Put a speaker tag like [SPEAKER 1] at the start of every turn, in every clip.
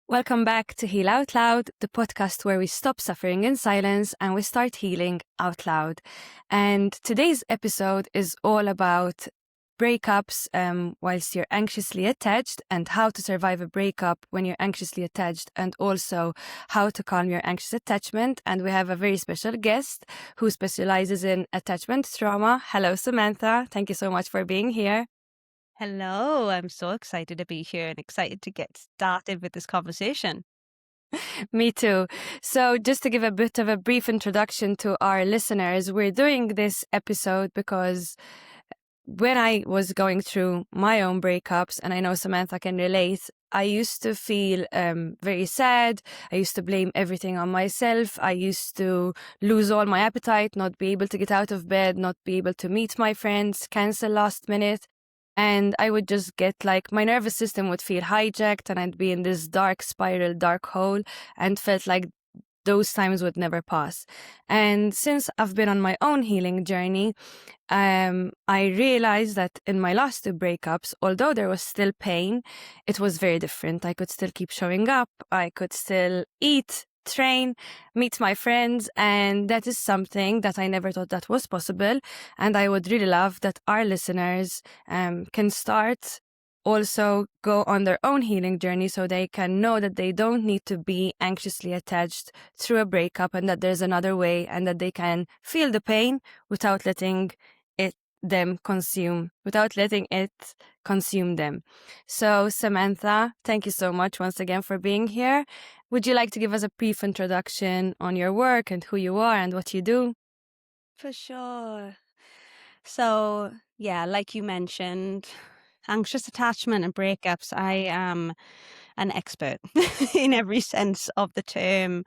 [SPEAKER 1] Welcome back to Heal Out Loud, the podcast where we stop suffering in silence and we start healing out loud. And today's episode is all about breakups whilst you're anxiously attached, and how to survive a breakup when you're anxiously attached, and also how to calm your anxious attachment. And we have a very special guest who specializes in attachment trauma. Hello, Samantha. Thank you so much for being here.
[SPEAKER 2] Hello, I'm so excited to be here and excited to get started with this conversation.
[SPEAKER 1] Me too. So, just to give a bit of a brief introduction to our listeners, we're doing this episode because when I was going through my own breakups, and I know Samantha can relate, I used to feel very sad. I used to blame everything on myself. I used to lose all my appetite, not be able to get out of bed, not be able to meet my friends, cancel last minute. And I would just get like, my nervous system would feel hijacked, and I'd be in this dark spiral, dark hole, and felt like those times would never pass. And since I've been on my own healing journey, I realized that in my last two breakups, although there was still pain, it was very different. I could still keep showing up. I could still eat, train, meet my friends. And that is something that I never thought that was possible. And I would really love that our listeners can start also go on their own healing journey, so they can know that they don't need to be anxiously attached through a breakup, and that there's another way, and that they can feel the pain without letting without letting it consume them. So, Samantha, thank you so much once again for being here. Would you like to give us a brief introduction on your work and who you are and what you do?
[SPEAKER 2] For sure. So, yeah, like you mentioned, anxious attachment and breakups, I am an expert in every sense of the term.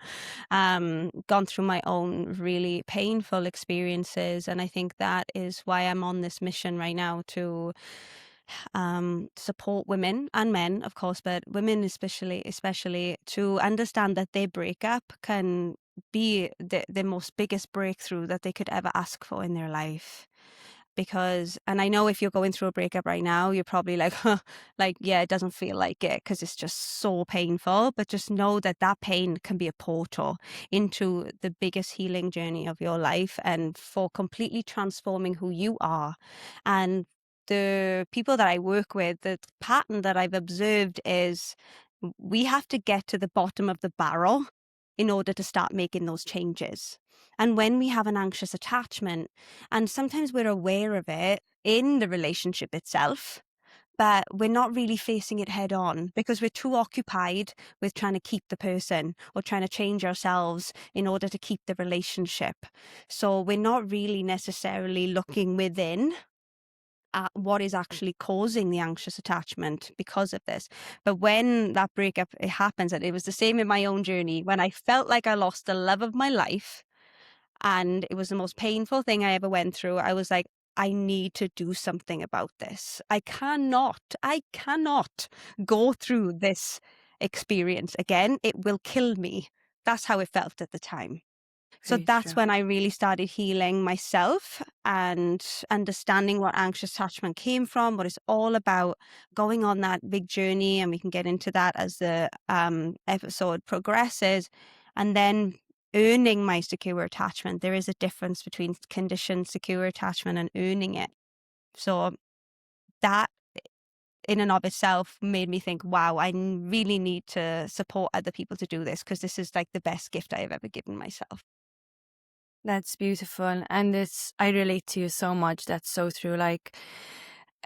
[SPEAKER 2] Gone through my own really painful experiences, and I think that is why I'm on this mission right now to support women and men, of course, but women especially to understand that their breakup can be the most biggest breakthrough that they could ever ask for in their life. Because, and I know if you're going through a breakup right now, you're probably like, huh, like, yeah, it doesn't feel like it because it's just so painful. But just know that that pain can be a portal into the biggest healing journey of your life, and for completely transforming who you are. And the people that I work with, the pattern that I've observed is we have to get to the bottom of the barrel in order to start making those changes. And when we have an anxious attachment, and sometimes we're aware of it in the relationship itself, but we're not really facing it head on because we're too occupied with trying to keep the person or trying to change ourselves in order to keep the relationship. So we're not really necessarily looking within at what is actually causing the anxious attachment because of this. But when that breakup it happens, and it was the same in my own journey, when I felt like I lost the love of my life and it was the most painful thing I ever went through, I was like, I need to do something about this. I cannot go through this experience again. It will kill me. That's how it felt at the time. So
[SPEAKER 1] Very
[SPEAKER 2] that's
[SPEAKER 1] true.
[SPEAKER 2] when I really started healing myself and understanding what anxious attachment came from, what it's all about, going on that big journey. And we can get into that as the episode progresses. And then earning my secure attachment. There is a difference between conditioned secure attachment and earning it. So that in and of itself made me think, wow, really need to support other people to do this, because this is like the best gift I have ever given myself.
[SPEAKER 1] That's beautiful. And I relate to you so much. That's so true. Like,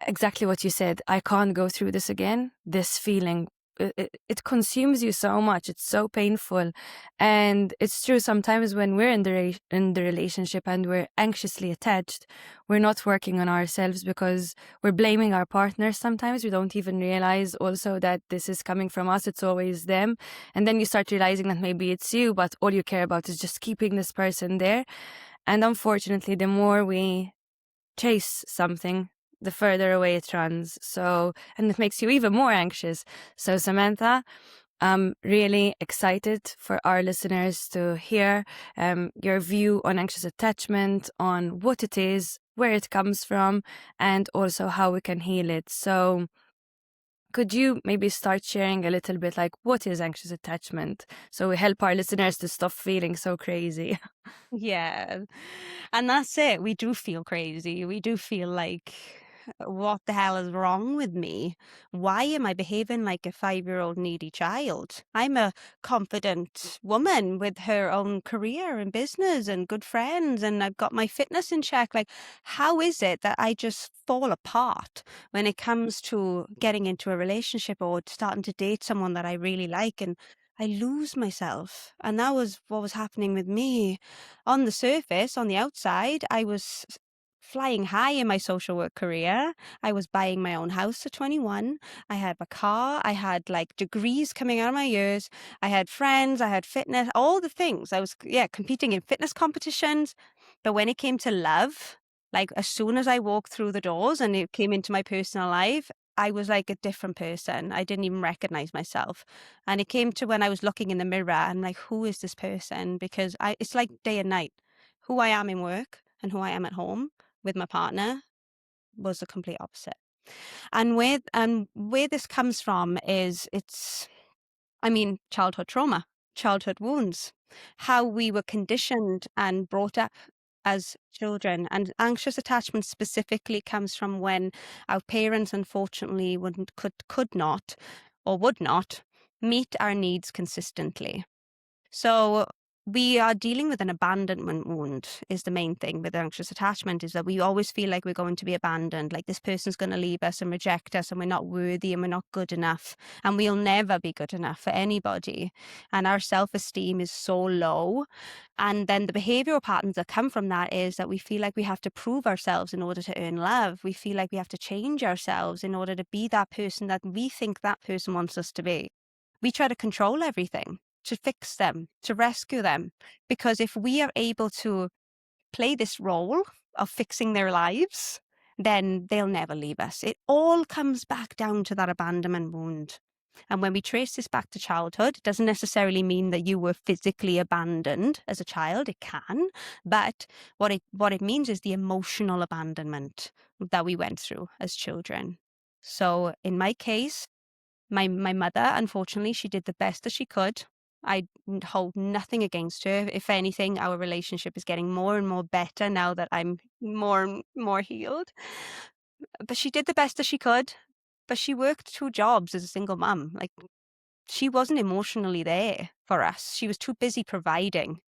[SPEAKER 1] exactly what you said. I can't go through this again. This feeling, it consumes you so much. It's so painful. And it's true. Sometimes when we're in the relationship and we're anxiously attached, we're not working on ourselves because we're blaming our partners. Sometimes we don't even realize also that this is coming from us. It's always them. And then you start realizing that maybe it's you, but all you care about is just keeping this person there. And unfortunately, the more we chase something, the further away it runs. So, and it makes you even more anxious. So, Samantha, I'm really excited for our listeners to hear your view on anxious attachment, on what it is, where it comes from, and also how we can heal it. So, Could you maybe start sharing a little bit like what is anxious attachment so we help our listeners to stop feeling so crazy?
[SPEAKER 2] Yeah. And that's it. We do feel crazy. We do feel like, what the hell is wrong with me? Why am I behaving like a 5-year-old needy child? I'm a confident woman with her own career and business and good friends, and I've got my fitness in check. Like, how is it that I just fall apart when it comes to getting into a relationship or starting to date someone that I really like, and I lose myself? And that was what was happening with me. On the surface, on the outside, I was flying high in my social work career. I was buying my own house at 21. I had a car. I had like degrees coming out of my ears. I had friends. I had fitness, all the things. I was, yeah, competing in fitness competitions. But when it came to love, like as soon as I walked through the doors and it came into my personal life, I was like a different person. I didn't even recognize myself. And it came to when I was looking in the mirror and like, who is this person? Because it's like day and night. Who I am in work and who I am at home with my partner was the complete opposite. And where this comes from is childhood trauma, childhood wounds, how we were conditioned and brought up as children. And anxious attachment specifically comes from when our parents unfortunately could not or would not meet our needs consistently. So we are dealing with an abandonment wound is the main thing with anxious attachment, is that we always feel like we're going to be abandoned, like this person's going to leave us and reject us and we're not worthy and we're not good enough and we'll never be good enough for anybody. And our self-esteem is so low. And then the behavioral patterns that come from that is that we feel like we have to prove ourselves in order to earn love. We feel like we have to change ourselves in order to be that person that we think that person wants us to be. We try to control everything, to fix them, to rescue them. Because if we are able to play this role of fixing their lives, then they'll never leave us. It all comes back down to that abandonment wound. And when we trace this back to childhood, it doesn't necessarily mean that you were physically abandoned as a child. It can, but what it means is the emotional abandonment that we went through as children. So in my case, my mother, unfortunately, she did the best that she could. I hold nothing against her. If anything, our relationship is getting more and more better now that I'm more and more healed. But she did the best that she could. But she worked 2 jobs as a single mum. Like, she wasn't emotionally there for us. She was too busy providing.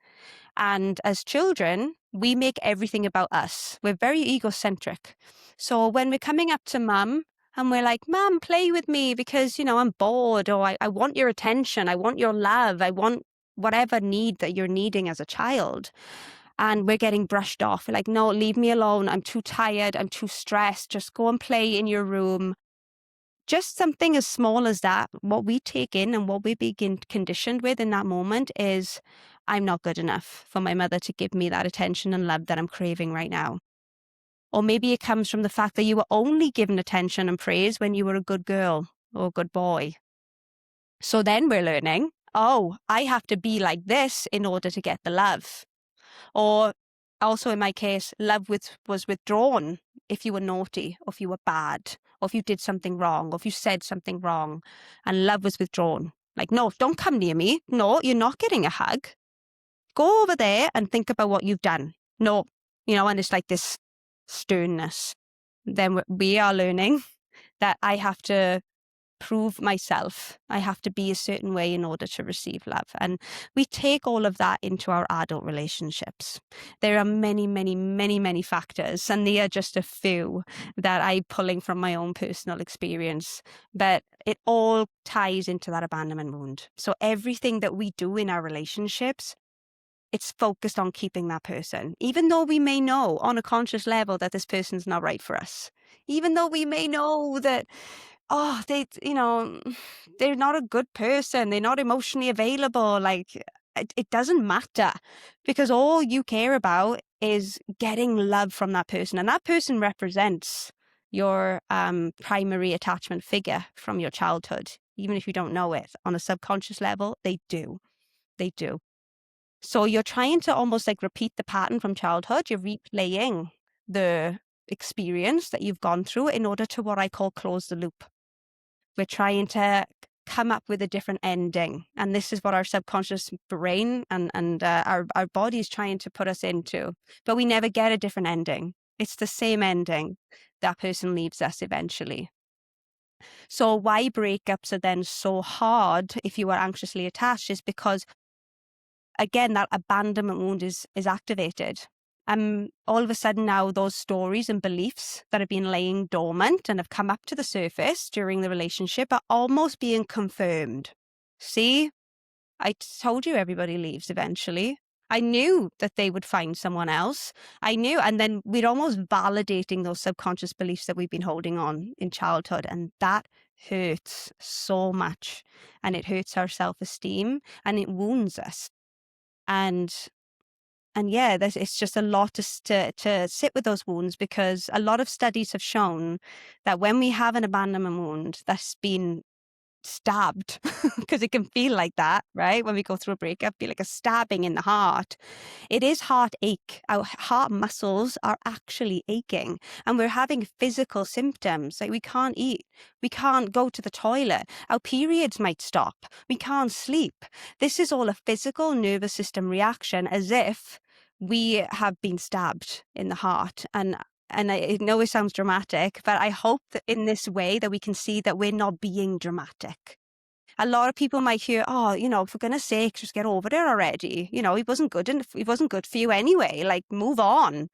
[SPEAKER 2] And as children, we make everything about us. We're very egocentric. So when we're coming up to mum and we're like, Mum, play with me because, I'm bored, or I want your attention, I want your love, I want whatever need that you're needing as a child. And we're getting brushed off. We're like, no, leave me alone. I'm too tired. I'm too stressed. Just go and play in your room. Just something as small as that, what we take in and what we begin conditioned with in that moment is, I'm not good enough for my mother to give me that attention and love that I'm craving right now. Or maybe it comes from the fact that you were only given attention and praise when you were a good girl or a good boy. So then we're learning, oh, I have to be like this in order to get the love. Or also in my case, was withdrawn if you were naughty, or if you were bad, or if you did something wrong, or if you said something wrong, and love was withdrawn. Like, no, don't come near me. No, you're not getting a hug. Go over there and think about what you've done. No, and it's like this sternness. Then we are learning that I have to prove myself. I have to be a certain way in order to receive love. And we take all of that into our adult relationships. There are many, many, many, many factors, and they are just a few that I'm pulling from my own personal experience. But it all ties into that abandonment wound. So everything that we do in our relationships, it's focused on keeping that person, even though we may know on a conscious level that this person's not right for us. Even though we may know that, they're not a good person, they're not emotionally available. Like, it doesn't matter, because all you care about is getting love from that person. And that person represents your primary attachment figure from your childhood. Even if you don't know it, on a subconscious level, they do. They do. So you're trying to almost like repeat the pattern from childhood. You're replaying the experience that you've gone through in order to what I call close the loop. We're trying to come up with a different ending. And this is what our subconscious brain and our body is trying to put us into. But we never get a different ending. It's the same ending. That person leaves us eventually. So why breakups are then so hard if you are anxiously attached is because, again, that abandonment wound is activated. All of a sudden now those stories and beliefs that have been laying dormant and have come up to the surface during the relationship are almost being confirmed. See, I told you everybody leaves eventually. I knew that they would find someone else. I knew, and then we're almost validating those subconscious beliefs that we've been holding on in childhood. And that hurts so much. And it hurts our self-esteem and it wounds us. And yeah, it's just a lot to sit with those wounds, because a lot of studies have shown that when we have an abandonment wound that's been stabbed, because it can feel like that, right? When we go through a breakup, feel like a stabbing in the heart. It is heartache. Our heart muscles are actually aching and we're having physical symptoms. Like we can't eat. We can't go to the toilet. Our periods might stop. We can't sleep. This is all a physical nervous system reaction, as if we have been stabbed in the heart. And I know it sounds dramatic, but I hope that in this way that we can see that we're not being dramatic. A lot of people might hear, oh, you know, for goodness sake, just get over it already. You know, he wasn't good for you anyway. Like, move on.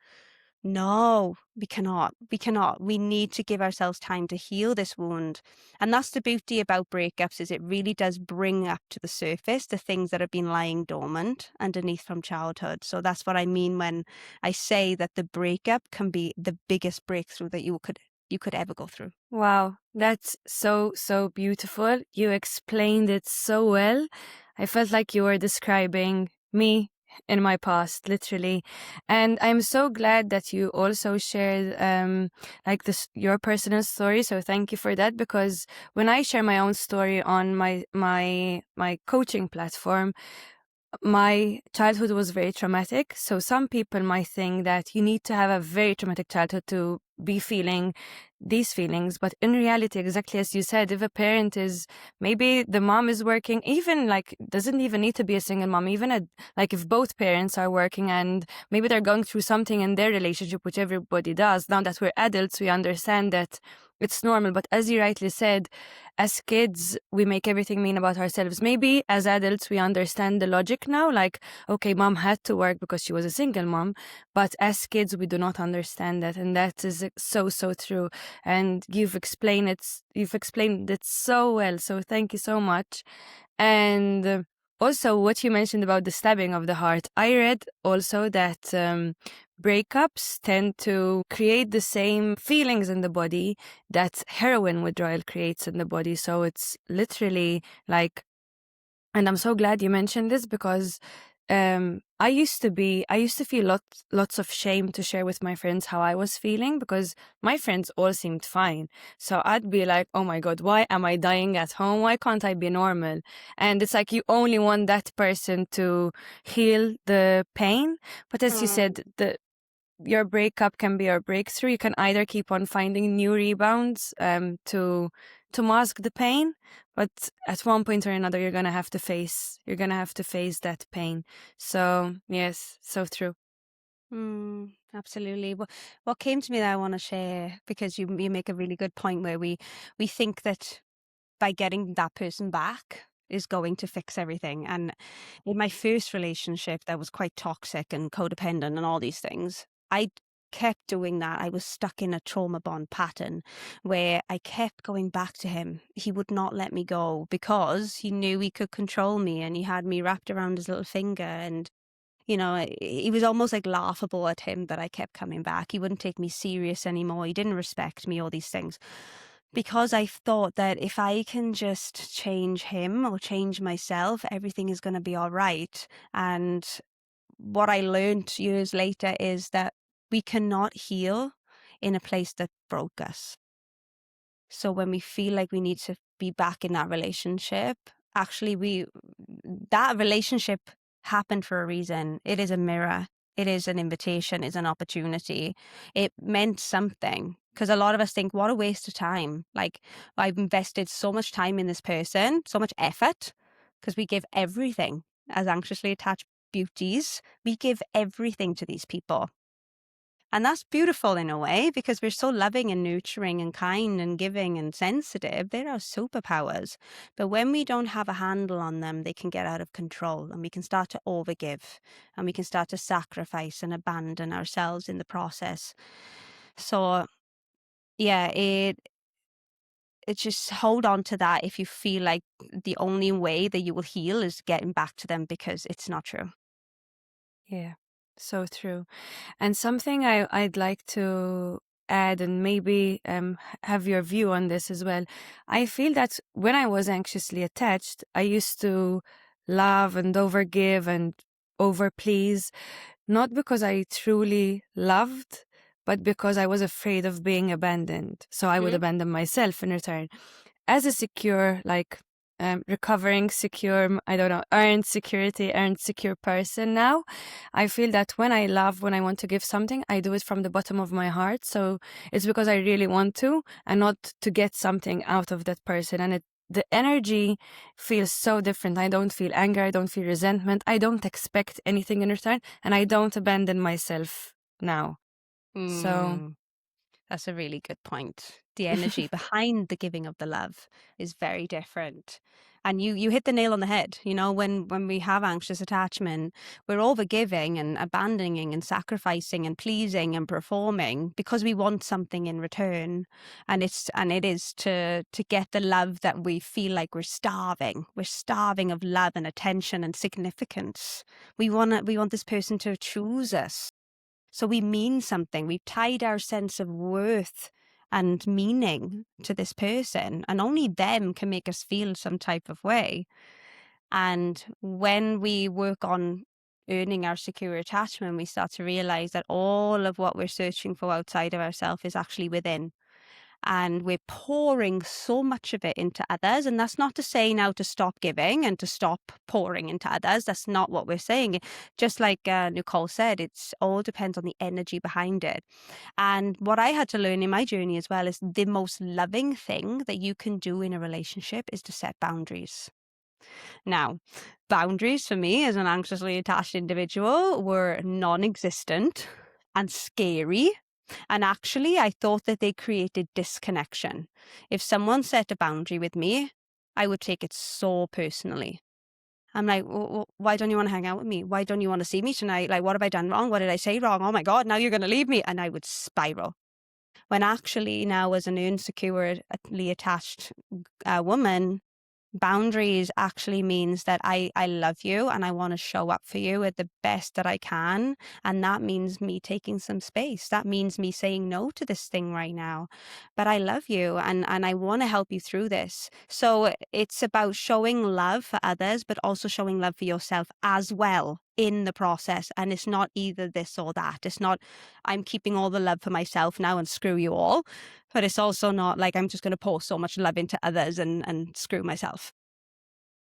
[SPEAKER 2] No, we cannot. We cannot. We need to give ourselves time to heal this wound. And that's the beauty about breakups, is it really does bring up to the surface the things that have been lying dormant underneath from childhood. So that's what I mean when I say that the breakup can be the biggest breakthrough that you could ever go through.
[SPEAKER 1] Wow, that's so, so beautiful. You explained it so well. I felt like you were describing me in my past, literally. And I'm so glad that you also shared like this your personal story. So thank you for that, because when I share my own story on my coaching platform, my childhood was very traumatic. So some people might think that you need to have a very traumatic childhood to be feeling these feelings. But in reality, exactly as you said, if a parent is, maybe the mom is working, even like, doesn't even need to be a single mom, even like if both parents are working and maybe they're going through something in their relationship, which everybody does. Now that we're adults, we understand that it's normal. But as you rightly said, as kids, we make everything mean about ourselves. Maybe as adults, we understand the logic now, like, okay, mom had to work because she was a single mom. But as kids, we do not understand that. And that is so, so true. And you've explained it so well. So thank you so much. And also what you mentioned about the stabbing of the heart, I read also that breakups tend to create the same feelings in the body that heroin withdrawal creates in the body. So it's literally like, and I'm so glad you mentioned this, because I used to feel lots of shame to share with my friends how I was feeling, because my friends all seemed fine. So I'd be like, oh my God, why am I dying at home? Why can't I be normal? And it's like you only want that person to heal the pain. But as you said, your breakup can be your breakthrough. You can either keep on finding new rebounds to mask the pain, but at one point or another, you're gonna have to face that pain. So yes, so true.
[SPEAKER 2] Absolutely. What came to me that I want to share, because you make a really good point, where we think that by getting that person back is going to fix everything. And in my first relationship that was quite toxic and codependent and all these things, I kept doing that. I was stuck in a trauma bond pattern where I kept going back to him. He would not let me go because he knew he could control me, and he had me wrapped around his little finger. And you know, it was almost like laughable at him that I kept coming back. He wouldn't take me serious anymore. He didn't respect me, all these things. Because I thought that if I can just change him or change myself, everything is going to be all right. And what I learned years later is that we cannot heal in a place that broke us. So when we feel like we need to be back in that relationship, actually that relationship happened for a reason. It is a mirror. It is an invitation, it's an opportunity. It meant something. Because a lot of us think, what a waste of time. Like, I've invested so much time in this person, so much effort, because we give everything as anxiously attached beauties. We give everything to these people. And that's beautiful in a way because we're so loving and nurturing and kind and giving and sensitive. They're our superpowers. But when we don't have a handle on them, they can get out of control and we can start to overgive and we can start to sacrifice and abandon ourselves in the process. So, yeah, it's just hold on to that if you feel like the only way that you will heal is getting back to them, because it's not true.
[SPEAKER 1] Yeah, so true. And something I'd like to add and maybe have your view on this as well. I feel that when I was anxiously attached, I used to love and overgive and overplease, not because I truly loved, but because I was afraid of being abandoned. So I would abandon myself in return. As a secure, like recovering secure, I don't know, earned secure person now, I feel that when I love, when I want to give something, I do it from the bottom of my heart. So it's because I really want to and not to get something out of that person. And the energy feels so different. I don't feel anger. I don't feel resentment. I don't expect anything in return. And I don't abandon myself now. So
[SPEAKER 2] Mm. That's a really good point. The energy behind the giving of the love is very different. And you hit the nail on the head. You know, when we have anxious attachment, we're overgiving and abandoning and sacrificing and pleasing and performing because we want something in return. And it is to get the love that we feel like we're starving. We're starving of love and attention and significance. We want this person to choose us. So we mean something. We've tied our sense of worth and meaning to this person, and only them can make us feel some type of way. And when we work on earning our secure attachment, we start to realize that all of what we're searching for outside of ourselves is actually within. And we're pouring so much of it into others. And that's not to say now to stop giving and to stop pouring into others. That's not what we're saying. Just like Nicole said, it's all depends on the energy behind it. And what I had to learn in my journey as well is the most loving thing that you can do in a relationship is to set boundaries. Now, boundaries for me as an anxiously attached individual were non-existent and scary. And actually, I thought that they created disconnection. If someone set a boundary with me, I would take it so personally. I'm like, why don't you want to hang out with me? Why don't you want to see me tonight? Like, what have I done wrong? What did I say wrong? Oh my God, now you're going to leave me. And I would spiral. When actually now as an insecurely attached woman, boundaries actually means that I love you and I want to show up for you at the best that I can. And that means me taking some space. That means me saying no to this thing right now. But I love you and I want to help you through this. So it's about showing love for others, but also showing love for yourself as well in the process. And it's not either this or that. It's not, I'm keeping all the love for myself now and screw you all. But it's also not like I'm just going to pour so much love into others and screw myself.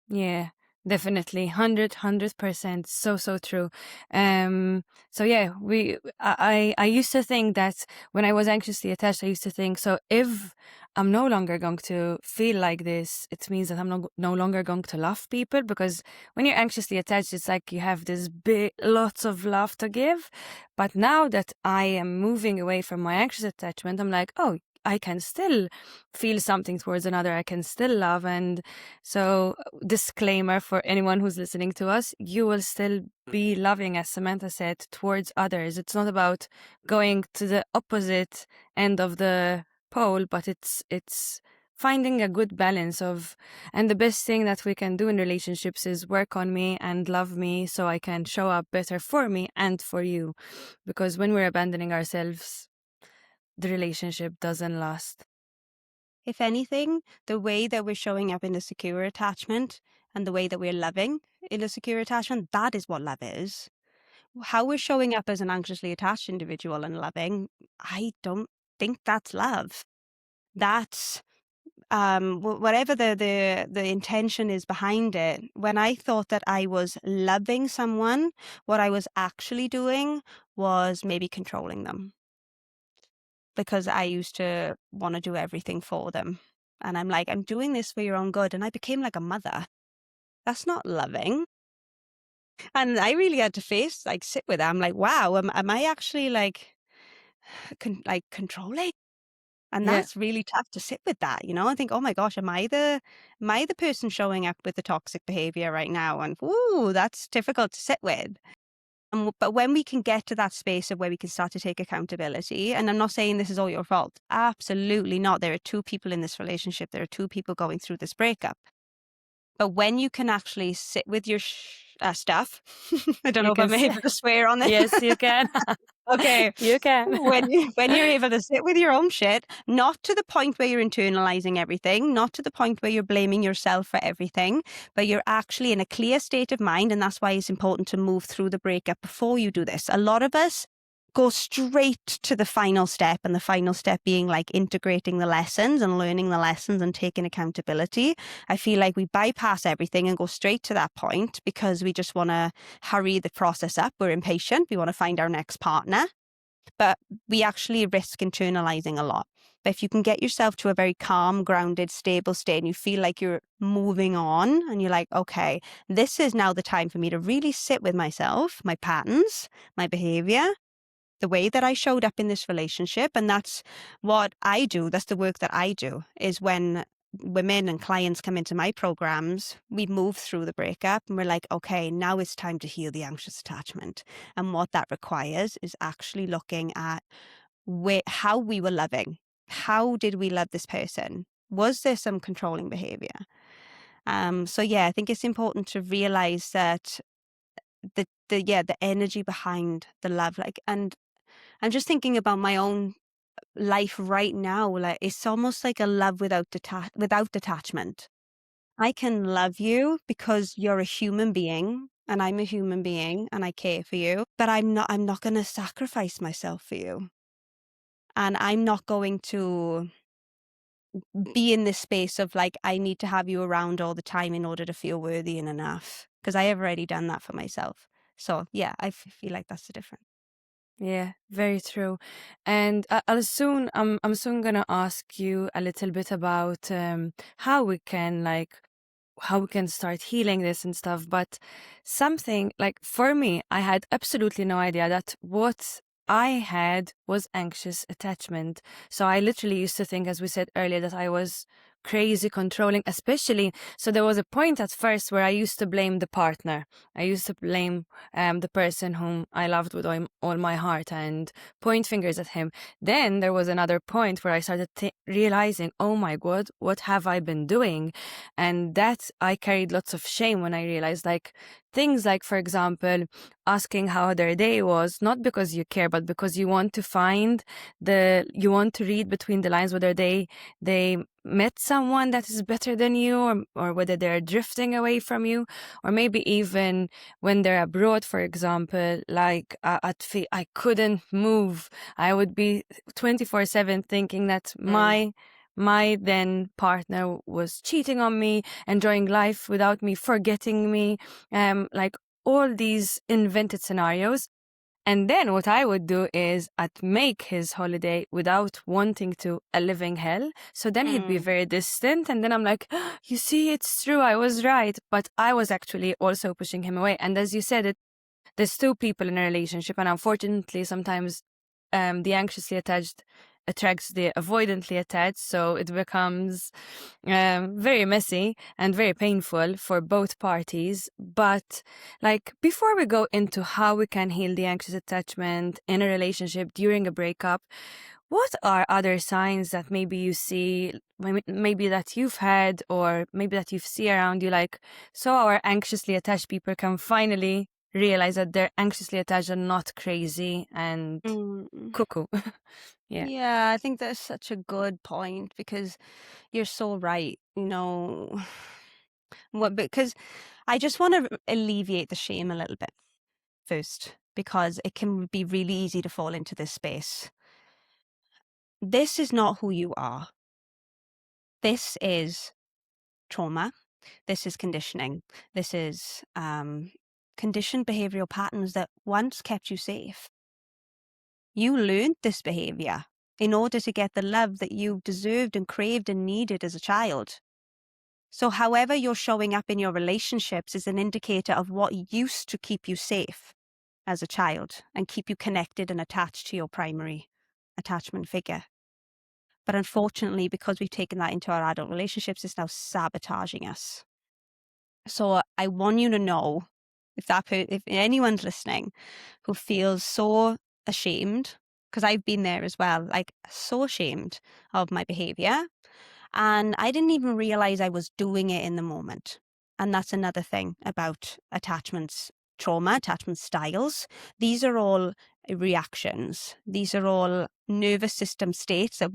[SPEAKER 1] yeah, definitely. 100%. So true. So yeah, I used to think that when I was anxiously attached, I used to think, so if I'm no longer going to feel like this, it means that I'm no longer going to love people, because when you're anxiously attached, it's like you have this big, lots of love to give. But now that I am moving away from my anxious attachment, I'm like, oh, I can still feel something towards another. I can still love. And so, disclaimer for anyone who's listening to us, you will still be loving, as Samantha said, towards others. It's not about going to the opposite end of the pole, but it's finding a good balance of, and the best thing that we can do in relationships is work on me and love me so I can show up better for me and for you. Because when we're abandoning ourselves, the relationship doesn't last.
[SPEAKER 2] If anything, the way that we're showing up in a secure attachment and the way that we're loving in a secure attachment, that is what love is. How we're showing up as an anxiously attached individual and loving, I don't think that's love. That's whatever the intention is behind it, when I thought that I was loving someone, what I was actually doing was maybe controlling them, because I used to want to do everything for them. And I'm like, I'm doing this for your own good. And I became like a mother. That's not loving. And I really had to sit with that. I'm like, wow, am I actually like, controlling? And
[SPEAKER 1] Yeah.
[SPEAKER 2] that's really tough to sit with that, I think, oh my gosh, am I the person showing up with the toxic behavior right now? And ooh, that's difficult to sit with. But when we can get to that space of where we can start to take accountability, and I'm not saying this is all your fault, absolutely not. There are two people in this relationship. There are two people going through this breakup. But when you can actually sit with your stuff, I don't
[SPEAKER 1] You
[SPEAKER 2] know if
[SPEAKER 1] can
[SPEAKER 2] I'm
[SPEAKER 1] say,
[SPEAKER 2] able to swear on it.
[SPEAKER 1] yes, you can.
[SPEAKER 2] Okay.
[SPEAKER 1] You can.
[SPEAKER 2] When you're able to sit with your own shit, not to the point where you're internalizing everything, not to the point where you're blaming yourself for everything, but you're actually in a clear state of mind. And that's why it's important to move through the breakup before you do this. A lot of us go straight to the final step, and the final step being like integrating the lessons and learning the lessons and taking accountability. I feel like we bypass everything and go straight to that point because we just want to hurry the process up. We're impatient. We want to find our next partner, but we actually risk internalizing a lot. But if you can get yourself to a very calm, grounded, stable state and you feel like you're moving on and you're like, okay, this is now the time for me to really sit with myself, my patterns, my behavior, the way that I showed up in this relationship. And that's what I do. That's the work that I do, is when women and clients come into my programs, we move through the breakup and we're like, okay, now it's time to heal the anxious attachment. And what that requires is actually looking at how we were loving. How did we love this person? Was there some controlling behavior? So yeah, I think it's important to realize that the energy behind the love, and I'm just thinking about my own life right now. Like, it's almost like a love without detachment. I can love you because you're a human being and I'm a human being and I care for you, but I'm not going to sacrifice myself for you. And I'm not going to be in this space of like, I need to have you around all the time in order to feel worthy and enough, because I have already done that for myself. So yeah, I feel like that's the difference.
[SPEAKER 1] Yeah, very true. And I'm soon gonna ask you a little bit about how we can start healing this and stuff. But something like, for me, I had absolutely no idea that what I had was anxious attachment. So I literally used to think, as we said earlier, that I was crazy controlling, especially. So there was a point at first where I used to blame the partner. I used to blame the person whom I loved with all my heart and point fingers at him. Then there was another point where I started realizing, oh my God, what have I been doing? And that I carried lots of shame when I realized, like, things like, for example, asking how their day was, not because you care, but because you want to you want to read between the lines whether they met someone that is better than you, or whether they're drifting away from you, or maybe even when they're abroad, for example, like I couldn't move. I would be 24/7 thinking that my then partner was cheating on me, enjoying life without me, forgetting me, like all these invented scenarios. And then what I would do is I'd make his holiday without wanting to a living hell. So then he'd be
[SPEAKER 2] Mm.
[SPEAKER 1] very distant. And then I'm like, you see, it's true. I was right. But I was actually also pushing him away. And as you said, there's two people in a relationship. And unfortunately, sometimes the anxiously attached attracts the avoidantly attached. So it becomes very messy and very painful for both parties. But like, before we go into how we can heal the anxious attachment in a relationship during a breakup, what are other signs that maybe you see, maybe that you've had, or maybe that you've seen around you, like, so our anxiously attached people can finally realize that they're anxiously attached and not crazy and
[SPEAKER 2] Mm.
[SPEAKER 1] cuckoo? Yeah.
[SPEAKER 2] Yeah, I think that's such a good point, because you're so right. Because I just want to alleviate the shame a little bit first, because it can be really easy to fall into this space. This is not who you are. This is trauma. This is conditioning. This is conditioned behavioral patterns that once kept you safe. You learned this behavior in order to get the love that you deserved and craved and needed as a child. So however you're showing up in your relationships is an indicator of what used to keep you safe as a child and keep you connected and attached to your primary attachment figure. But unfortunately, because we've taken that into our adult relationships, it's now sabotaging us. So I want you to know, if anyone's listening who feels so ashamed, because I've been there as well, like so ashamed of my behavior, and I didn't even realize I was doing it in the moment. And that's another thing about attachments, trauma, attachment styles. These are all reactions. These are all nervous system states that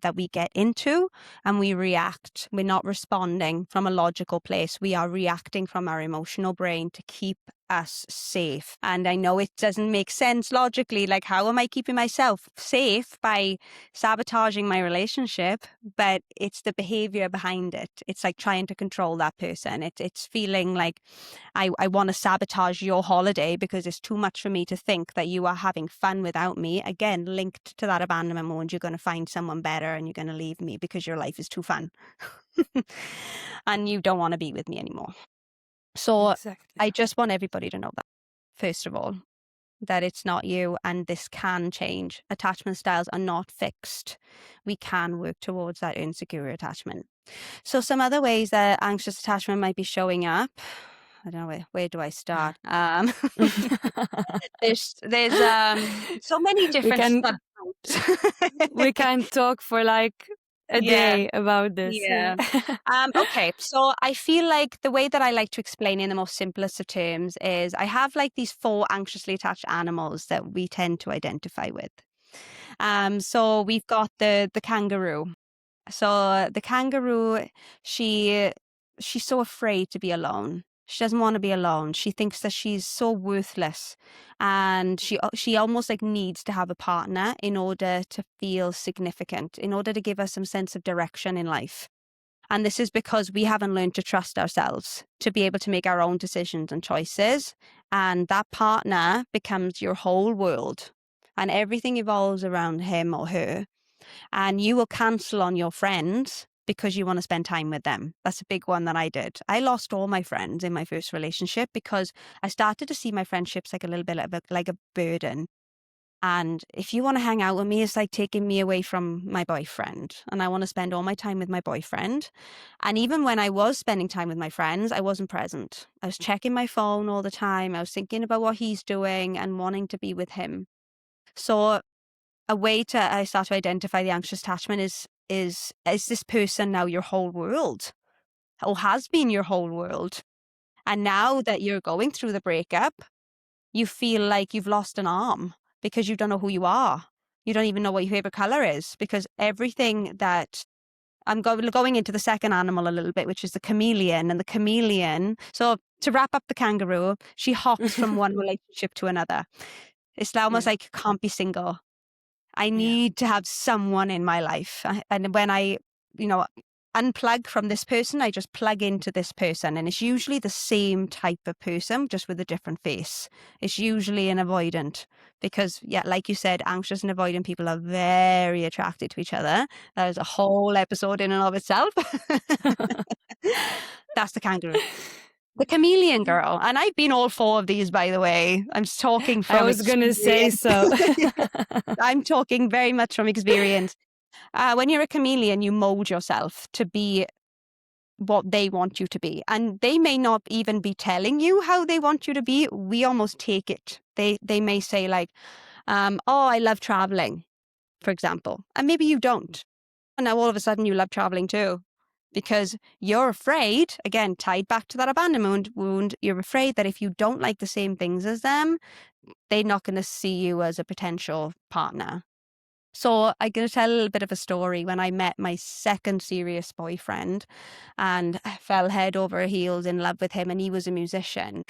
[SPEAKER 2] that we get into and we react. We're not responding from a logical place. We are reacting from our emotional brain to keep us safe. And I know it doesn't make sense logically. Like, how am I keeping myself safe by sabotaging my relationship? But it's the behavior behind it. It's like trying to control that person. It's feeling like I want to sabotage your holiday because it's too much for me to think that you are having fun without me. Again, linked to that abandonment moment, you're going to find someone better and you're going to leave me because your life is too fun and you don't want to be with me anymore. So
[SPEAKER 1] Exactly.
[SPEAKER 2] I just want everybody to know that, first of all, that it's not you and this can change. Attachment styles are not fixed. We can work towards that insecure attachment. So some other ways that anxious attachment might be showing up. I don't know, where do I start? There's so many
[SPEAKER 1] we
[SPEAKER 2] different
[SPEAKER 1] can
[SPEAKER 2] subgroups.
[SPEAKER 1] we can talk for like a
[SPEAKER 2] Yeah.
[SPEAKER 1] day about this.
[SPEAKER 2] Yeah. Okay. So I feel like the way that I like to explain in the most simplest of terms is I have like these 4 anxiously attached animals that we tend to identify with. So we've got the kangaroo. So the kangaroo, she's so afraid to be alone. She doesn't want to be alone. She thinks that she's so worthless, and she almost like needs to have a partner in order to feel significant, in order to give us some sense of direction in life. And this is because we haven't learned to trust ourselves to be able to make our own decisions and choices. And that partner becomes your whole world, and everything evolves around him or her. And you will cancel on your friends because you want to spend time with them. That's a big one that I did. I lost all my friends in my first relationship because I started to see my friendships like a little bit like a burden. And if you want to hang out with me, it's like taking me away from my boyfriend. And I want to spend all my time with my boyfriend. And even when I was spending time with my friends, I wasn't present. I was checking my phone all the time. I was thinking about what he's doing and wanting to be with him. So a way to I start to identify the anxious attachment is this person now your whole world, or has been your whole world? And now that you're going through the breakup, you feel like you've lost an arm because you don't know who you are. You don't even know what your favorite color is because everything that I'm going into the second animal a little bit, which is the chameleon. And the chameleon, so to wrap up the kangaroo, she hops from one relationship to another. It's almost like can't be single. I need to have someone in my life. And when I, unplug from this person, I just plug into this person. And it's usually the same type of person, just with a different face. It's usually an avoidant because, like you said, anxious and avoidant people are very attracted to each other. That is a whole episode in and of itself. That's the kangaroo. The chameleon girl. And I've been all 4 of these, by the way. I'm talking
[SPEAKER 1] I
[SPEAKER 2] from
[SPEAKER 1] was gonna say
[SPEAKER 2] experience.
[SPEAKER 1] so.
[SPEAKER 2] I'm talking very much from experience. When you're a chameleon, you mold yourself to be what they want you to be. And they may not even be telling you how they want you to be. We almost take it. They may say like, oh, I love traveling, for example. And maybe you don't. And now all of a sudden you love traveling too. Because you're afraid, again, tied back to that abandonment wound, you're afraid that if you don't like the same things as them, they're not going to see you as a potential partner. So I'm going to tell a little bit of a story when I met my second serious boyfriend and I fell head over heels in love with him, and he was a musician.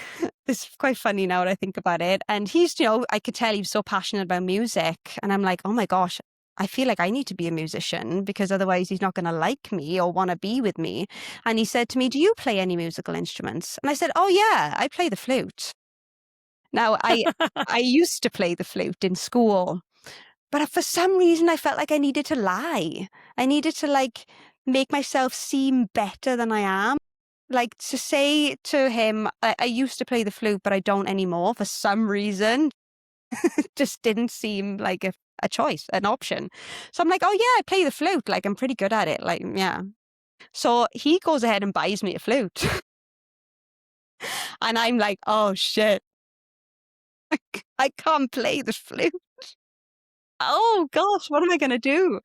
[SPEAKER 2] It's quite funny now that I think about it. And he's, I could tell he was so passionate about music. And I'm like, oh my gosh, I feel like I need to be a musician because otherwise he's not going to like me or want to be with me. And he said to me, do you play any musical instruments? And I said, oh yeah, I play the flute. Now I used to play the flute in school, but for some reason I felt like I needed to lie. I needed to like make myself seem better than I am. Like to say to him, I used to play the flute, but I don't anymore for some reason. Just didn't seem like a choice, an option. So I'm like, oh yeah, I play the flute. Like I'm pretty good at it. Like, yeah. So he goes ahead and buys me a flute. And I'm like, oh shit, I can't play the flute. Oh gosh, what am I going to do?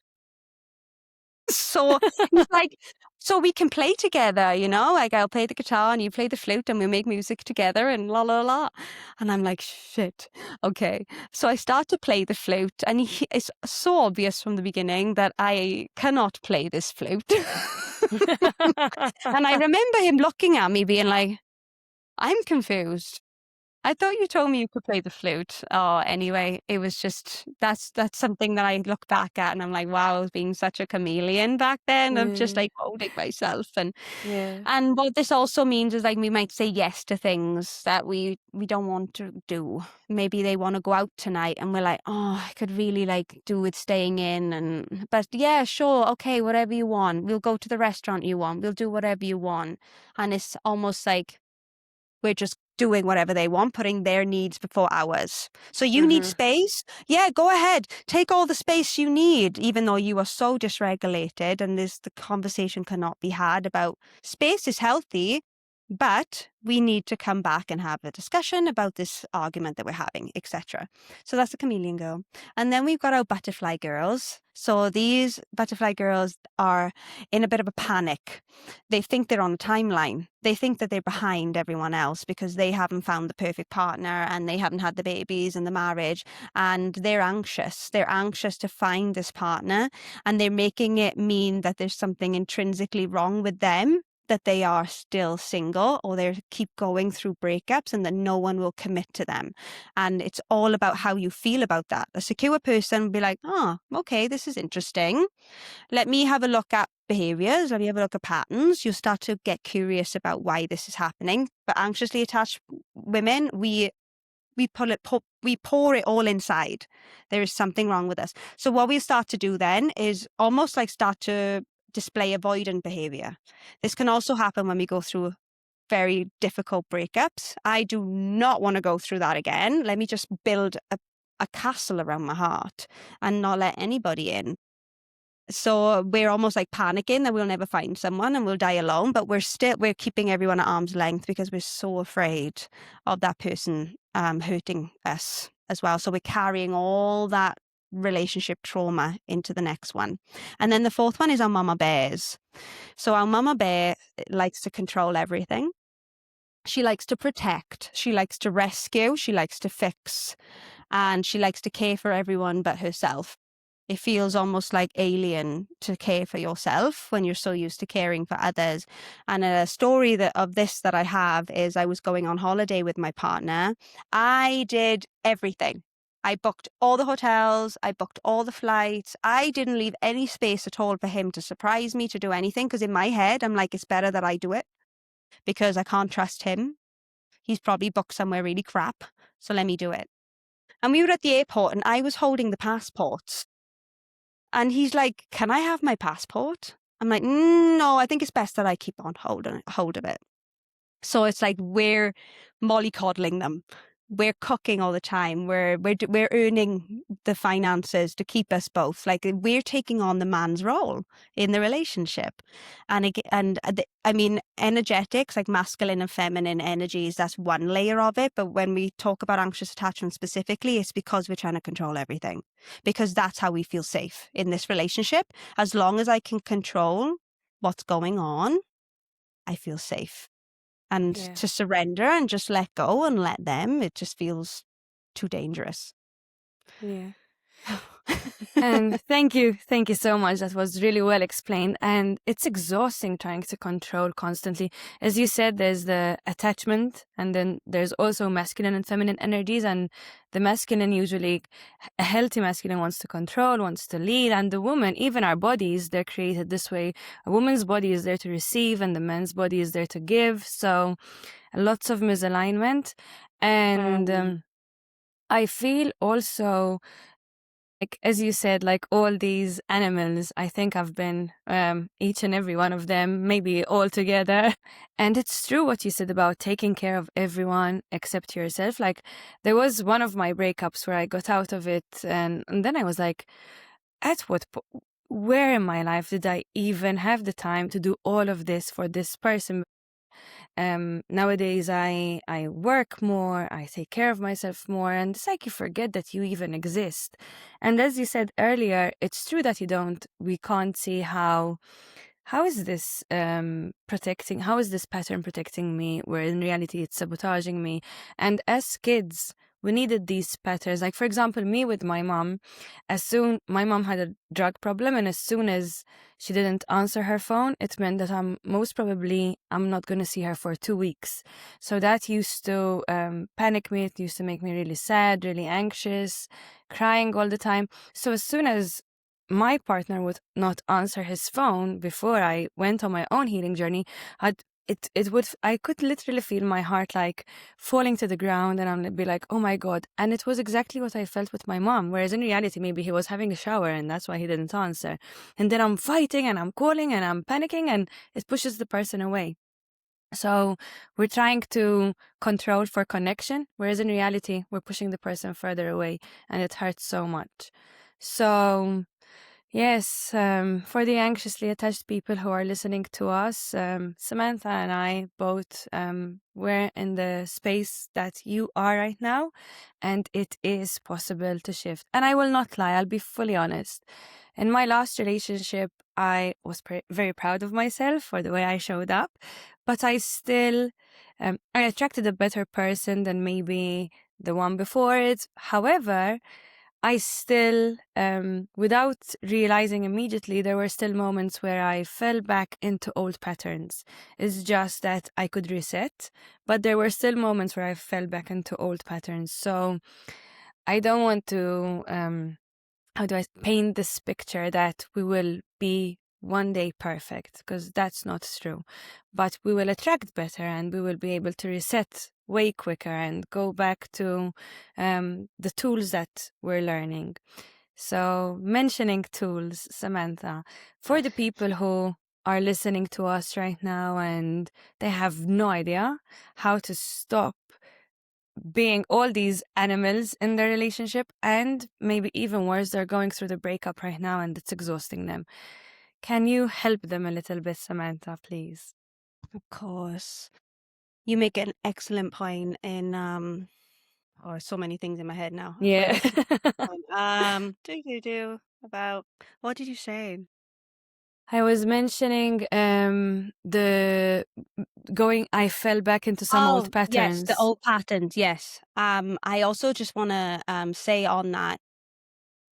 [SPEAKER 2] So he's like, so we can play together, you know, like I'll play the guitar and you play the flute and we'll make music together and la la la. And I'm like, shit, okay. So I start to play the flute and it's so obvious from the beginning that I cannot play this flute. And I remember him looking at me being like, I'm confused. I thought you told me you could play the flute. Oh, anyway, it was just that's something that I look back at and I'm like, wow, I was being such a chameleon back then of just
[SPEAKER 1] Yeah.
[SPEAKER 2] like holding myself.
[SPEAKER 1] Yeah.
[SPEAKER 2] And what this also means is like we might say yes to things that we don't want to do. Maybe they want to go out tonight and we're like, oh, I could really like do with staying in and but yeah, sure, okay, whatever you want. We'll go to the restaurant you want. We'll do whatever you want. And it's almost like we're just doing whatever they want, putting their needs before ours. So you need
[SPEAKER 1] Mm-hmm.
[SPEAKER 2] space? Yeah, go ahead. Take all the space you need, even though you are so dysregulated and the conversation cannot be had about space is healthy, but we need to come back and have a discussion about this argument that we're having, etc. So that's the chameleon girl. And then we've got our butterfly girls. So these butterfly girls are in a bit of a panic. They think they're on a timeline. They think that they're behind everyone else because they haven't found the perfect partner and they haven't had the babies and the marriage and they're anxious. They're anxious to find this partner and they're making it mean that there's something intrinsically wrong with them, that they are still single or they keep going through breakups and that no one will commit to them. And it's all about how you feel about that. A secure person will be like, oh, okay, this is interesting. Let me have a look at behaviors. Let me have a look at patterns. You'll start to get curious about why this is happening. But anxiously attached women, we pour it all inside. There is something wrong with us. So what we start to do then is almost like start to display avoidant behavior. This can also happen when we go through very difficult breakups. I do not want to go through that again. Let me just build a castle around my heart and not let anybody in. So we're almost like panicking that we'll never find someone and we'll die alone, but we're keeping everyone at arm's length because we're so afraid of that person hurting us as well. So we're carrying all that relationship trauma into the next one. And then the fourth one is our mama bears. So our mama bear likes to control everything. She likes to protect, she likes to rescue, she likes to fix, and she likes to care for everyone but herself. It feels almost like alien to care for yourself when you're so used to caring for others. And a story of this that I have is I was going on holiday with my partner. I did everything. I booked all the hotels. I booked all the flights. I didn't leave any space at all for him to surprise me, to do anything. Because in my head, I'm like, it's better that I do it because I can't trust him. He's probably booked somewhere really crap. So let me do it. And we were at the airport and I was holding the passports. And he's like, can I have my passport? I'm like, no, I think it's best that I keep on hold of it. So it's like we're mollycoddling them. We're cooking all the time. We're earning the finances to keep us both. Like we're taking on the man's role in the relationship. I mean, energetics, like masculine and feminine energies, that's one layer of it. But when we talk about anxious attachment specifically, it's because we're trying to control everything. Because that's how we feel safe in this relationship. As long as I can control what's going on, I feel safe. And
[SPEAKER 1] Yeah.
[SPEAKER 2] to surrender and just let go and let them, it just feels too dangerous.
[SPEAKER 1] Yeah. And thank you so much. That was really well explained. And it's exhausting trying to control constantly. As you said, there's the attachment, and then there's also masculine and feminine energies. And the masculine, usually a healthy masculine, wants to control, wants to lead. And the woman, even our bodies, they're created this way. A woman's body is there to receive, and the man's body is there to give. So lots of misalignment. And I feel also, like as you said, like all these animals, I think I've been each and every one of them, maybe all together. And it's true what you said about taking care of everyone except yourself. Like there was one of my breakups where I got out of it, and then I was like, at where in my life did I even have the time to do all of this for this person? Nowadays I work more, I take care of myself more, and it's like you forget that you even exist. And as you said earlier, it's true that we can't see how is this how is this pattern protecting me, where in reality it's sabotaging me. And as kids, we needed these patterns. Like for example, me with my mom, my mom had a drug problem, and as soon as she didn't answer her phone, it meant that I'm not going to see her for 2 weeks. So that used to panic me. It used to make me really sad, really anxious, crying all the time. So as soon as my partner would not answer his phone before I went on my own healing journey, I could literally feel my heart like falling to the ground, and I'd be like, oh my God. And it was exactly what I felt with my mom. Whereas in reality, maybe he was having a shower and that's why he didn't answer. And then I'm fighting and I'm calling and I'm panicking, and it pushes the person away. So we're trying to control for connection, whereas in reality, we're pushing the person further away, and it hurts so much. So yes, for the anxiously attached people who are listening to us, Samantha and I both we're in the space that you are right now, and it is possible to shift. And I will not lie, I'll be fully honest. In my last relationship, I was very proud of myself for the way I showed up, but I still, I attracted a better person than maybe the one before it. However, I still, without realizing immediately, there were still moments where I fell back into old patterns. It's just that I could reset, but there were still moments where I fell back into old patterns. So I don't want to, how do I paint this picture that we will be one day perfect, because that's not true. But we will attract better, and we will be able to reset way quicker and go back to the tools that we're learning. So, mentioning tools, Samantha, for the people who are listening to us right now and they have no idea how to stop being all these animals in their relationship, and maybe even worse, they're going through the breakup right now and it's exhausting them. Can you help them a little bit, Samantha, please?
[SPEAKER 2] Of course. You make an excellent point in so many things in my head now. Where
[SPEAKER 1] Yeah.
[SPEAKER 2] was about what did you say?
[SPEAKER 1] I was mentioning the I fell back into some
[SPEAKER 2] Oh,
[SPEAKER 1] old
[SPEAKER 2] yes, the
[SPEAKER 1] patterns.
[SPEAKER 2] old patterns, yes. I also just wanna say on that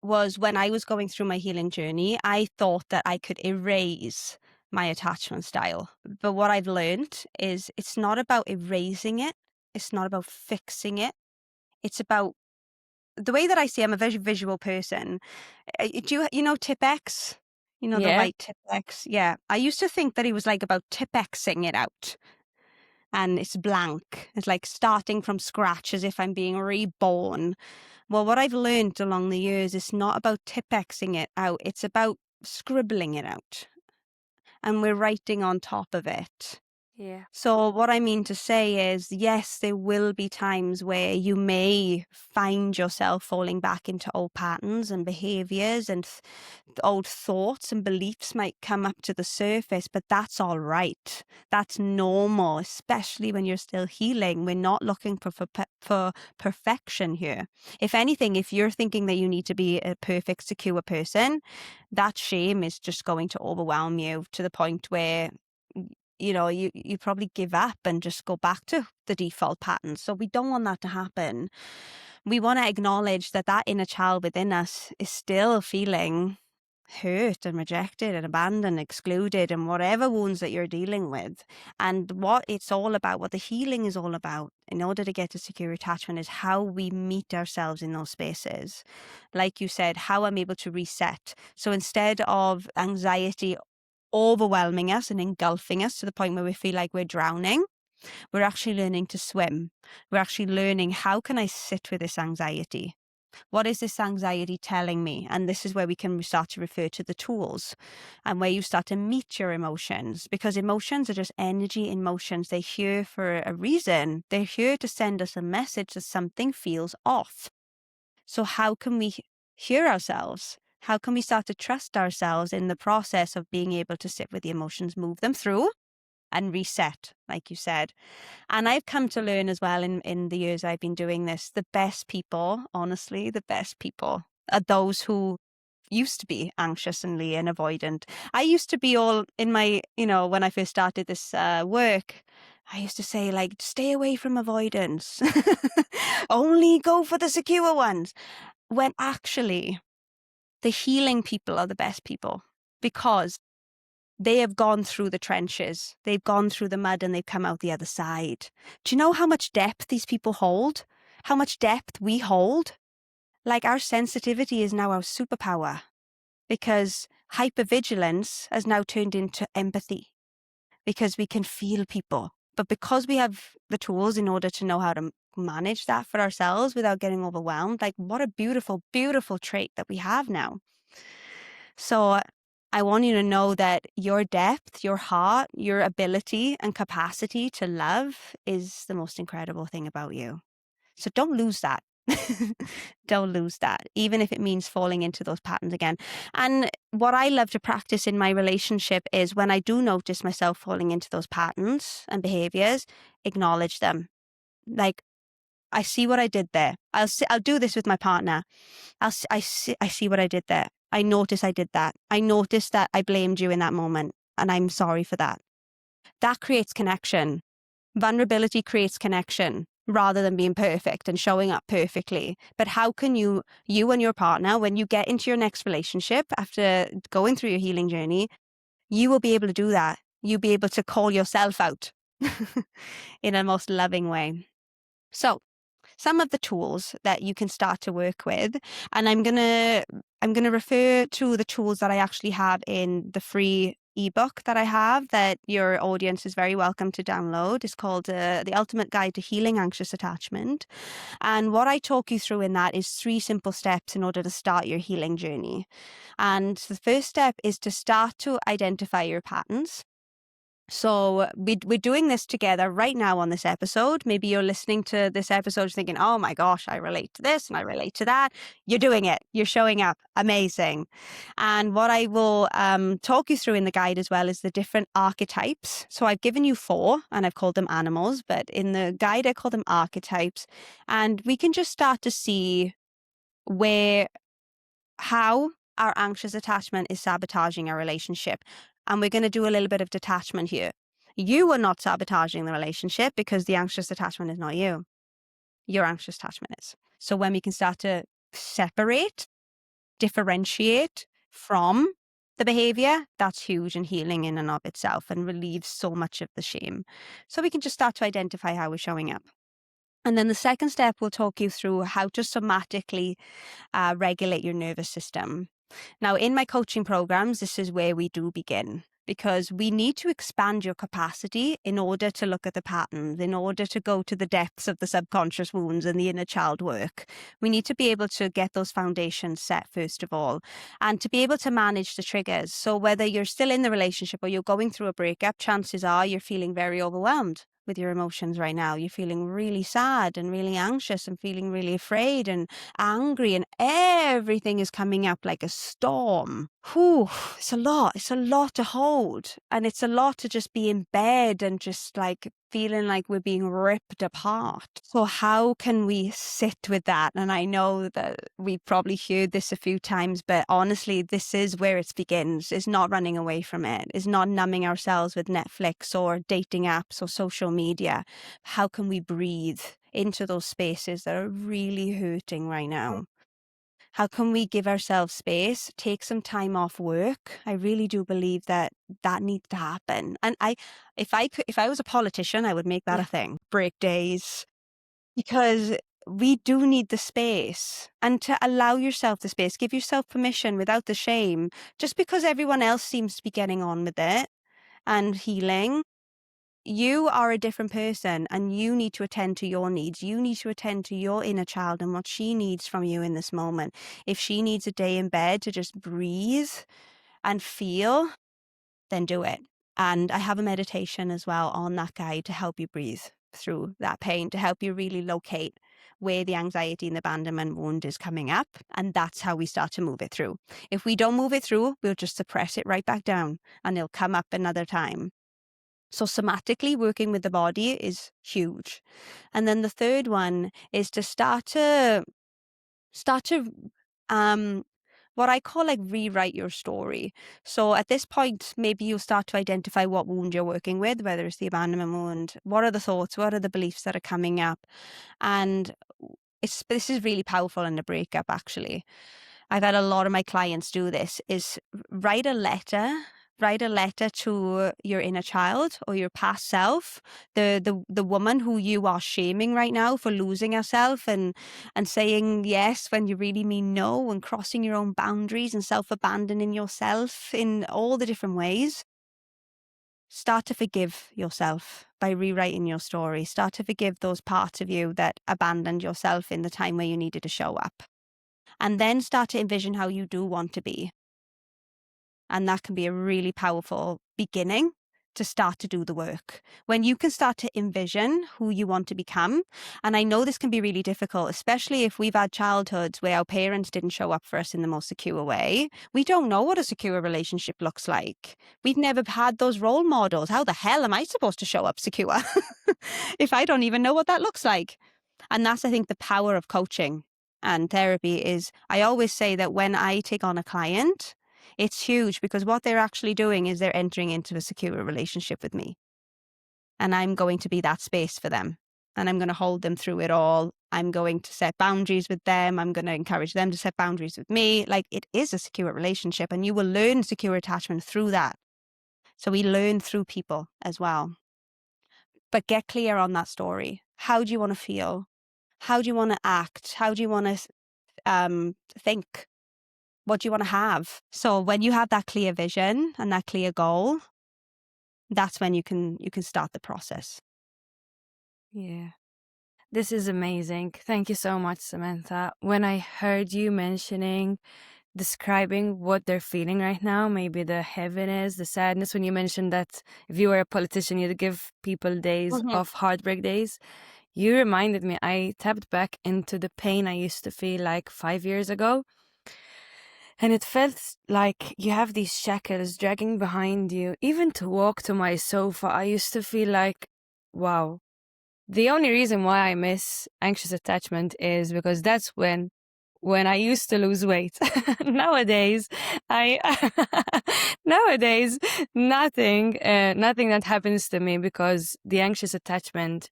[SPEAKER 2] was when I was going through my healing journey, I thought that I could erase my attachment style. But what I've learned is it's not about erasing it, it's not about fixing it. It's about the way that I see I'm a very visual person. You know Tip-X? You know the
[SPEAKER 1] Yeah.
[SPEAKER 2] white Tip-X? Yeah. I used to think that it was like about Tip-Xing it out. And it's blank. It's like starting from scratch as if I'm being reborn. Well, what I've learned along the years is not about Tip-Xing it out. It's about scribbling it out. And we're writing on top of it.
[SPEAKER 1] Yeah.
[SPEAKER 2] So what I mean to say is, yes, there will be times where you may find yourself falling back into old patterns and behaviors, and old thoughts and beliefs might come up to the surface, but that's all right. That's normal, especially when you're still healing. We're not looking for perfection here. If anything, if you're thinking that you need to be a perfect, secure person, that shame is just going to overwhelm you to the point where you probably give up and just go back to the default pattern. So we don't want that to happen. we want to acknowledge that that inner child within us is still feeling hurt and rejected and abandoned, excluded, and whatever wounds that you're dealing with. And what it's all about, what the healing is all about in order to get to secure attachment, is how we meet ourselves in those spaces. Like you said, how I'm able to reset. So instead of anxiety overwhelming us and engulfing us to the point where we feel like we're drowning, we're actually learning to swim. We're actually learning, how can I sit with this anxiety? What is this anxiety telling me? And this is where we can start to refer to the tools, and where you start to meet your emotions, because emotions are just energy in motions. They're here for a reason. They're here to send us a message that something feels off. So how can we hear ourselves? How can we start to trust ourselves in the process of being able to sit with the emotions, move them through, and reset, like you said? And I've come to learn as well in the years I've been doing this, the best people, honestly, the best people are those who used to be anxious and avoidant. I used to be all in my, when I first started this work, I used to say, like, stay away from avoidance. Only go for the secure ones. When actually the healing people are the best people, because they have gone through the trenches. They've gone through the mud and they've come out the other side. Do you know how much depth these people hold? How much depth we hold? Like, our sensitivity is now our superpower, because hypervigilance has now turned into empathy, because we can feel people. But because we have the tools in order to know how to manage that for ourselves without getting overwhelmed, like, what a beautiful, beautiful trait that we have now. So I want you to know that your depth, your heart, your ability and capacity to love is the most incredible thing about you. So don't lose that. Don't lose that, even if it means falling into those patterns again. And what I love to practice in my relationship is, when I do notice myself falling into those patterns and behaviors, acknowledge them. Like, I see what I did there. I'll do this with my partner. I see what I did there. I notice I did that. I noticed that I blamed you in that moment, and I'm sorry for that. That creates connection. Vulnerability creates connection, rather than being perfect and showing up perfectly. But how can you and your partner, when you get into your next relationship after going through your healing journey, you will be able to do that. You'll be able to call yourself out in a most loving way. So, some of the tools that you can start to work with, and I'm gonna refer to the tools that I actually have in the free ebook that I have, that your audience is very welcome to download. It's called The Ultimate Guide to Healing Anxious Attachment. And what I talk you through in that is 3 simple steps in order to start your healing journey. And the first step is to start to identify your patterns. So we're doing this together right now on this episode. Maybe you're listening to this episode thinking, oh my gosh, I relate to this and I relate to that. You're doing it. You're showing up. Amazing. And what I will talk you through in the guide as well is the different archetypes. So I've given you 4 and I've called them animals, but in the guide I call them archetypes. And we can just start to see how our anxious attachment is sabotaging our relationship. And we're going to do a little bit of detachment here. You are not sabotaging the relationship, because the anxious attachment is not you. Your anxious attachment is. So when we can start to separate, differentiate from the behavior, that's huge and healing in and of itself, and relieves so much of the shame. So we can just start to identify how we're showing up. And then the second step, we'll talk you through how to somatically regulate your nervous system. Now, in my coaching programs, this is where we do begin, because we need to expand your capacity in order to look at the patterns, in order to go to the depths of the subconscious wounds and the inner child work. We need to be able to get those foundations set first of all, and to be able to manage the triggers. So whether you're still in the relationship or you're going through a breakup, chances are you're feeling very overwhelmed with your emotions right now. You're feeling really sad and really anxious and feeling really afraid and angry, and everything is coming up like a storm. Whew, it's a lot. It's a lot to hold. And it's a lot to just be in bed and just like feeling like we're being ripped apart. So how can we sit with that? And I know that we've probably heard this a few times, but honestly, this is where it begins. It's not running away from it. It's not numbing ourselves with Netflix or dating apps or social media. How can we breathe into those spaces that are really hurting right now? How can we give ourselves space, take some time off work? I really do believe that that needs to happen. And if I was a politician, I would make that a thing. Break days, because we do need the space, and to allow yourself the space, give yourself permission without the shame. Just because everyone else seems to be getting on with it and healing, you are a different person and you need to attend to your needs. You need to attend to your inner child and what she needs from you in this moment. If she needs a day in bed to just breathe and feel, then do it. And I have a meditation as well on that guide to help you breathe through that pain, to help you really locate where the anxiety and abandonment wound is coming up. And that's how we start to move it through. If we don't move it through, we'll just suppress it right back down and it'll come up another time. So somatically working with the body is huge. And then the third one is to start to what I call like rewrite your story. So at this point, maybe you'll start to identify what wound you're working with, whether it's the abandonment wound. What are the thoughts? What are the beliefs that are coming up? And this is really powerful in a breakup, actually. I've had a lot of my clients do this, is write a letter to your inner child or your past self, the woman who you are shaming right now for losing herself and saying yes when you really mean no, and crossing your own boundaries and self-abandoning yourself in all the different ways. Start to forgive yourself by rewriting your story. Start to forgive those parts of you that abandoned yourself in the time where you needed to show up. And then start to envision how you do want to be. And that can be a really powerful beginning to start to do the work. When you can start to envision who you want to become. And I know this can be really difficult, especially if we've had childhoods where our parents didn't show up for us in the most secure way. We don't know what a secure relationship looks like. We've never had those role models. How the hell am I supposed to show up secure if I don't even know what that looks like? And that's, I think, the power of coaching and therapy is, I always say that when I take on a client, it's huge because what they're actually doing is they're entering into a secure relationship with me. And I'm going to be that space for them. And I'm going to hold them through it all. I'm going to set boundaries with them. I'm going to encourage them to set boundaries with me. Like, it is a secure relationship and you will learn secure attachment through that. So we learn through people as well. But get clear on that story. How do you want to feel? How do you want to act? How do you want to think? What do you want to have? So when you have that clear vision and that clear goal, that's when you can start the process.
[SPEAKER 1] Yeah. This is amazing. Thank you so much, Samantha. When I heard you describing what they're feeling right now, maybe the heaviness, the sadness, when you mentioned that if you were a politician, you'd give people days of heartbreak days, you reminded me, I tapped back into the pain I used to feel like 5 years ago. And it felt like you have these shackles dragging behind you. Even to walk to my sofa, I used to feel like, wow. The only reason why I miss anxious attachment is because that's when I used to lose weight. Nowadays, nowadays, nothing that happens to me, because the anxious attachment,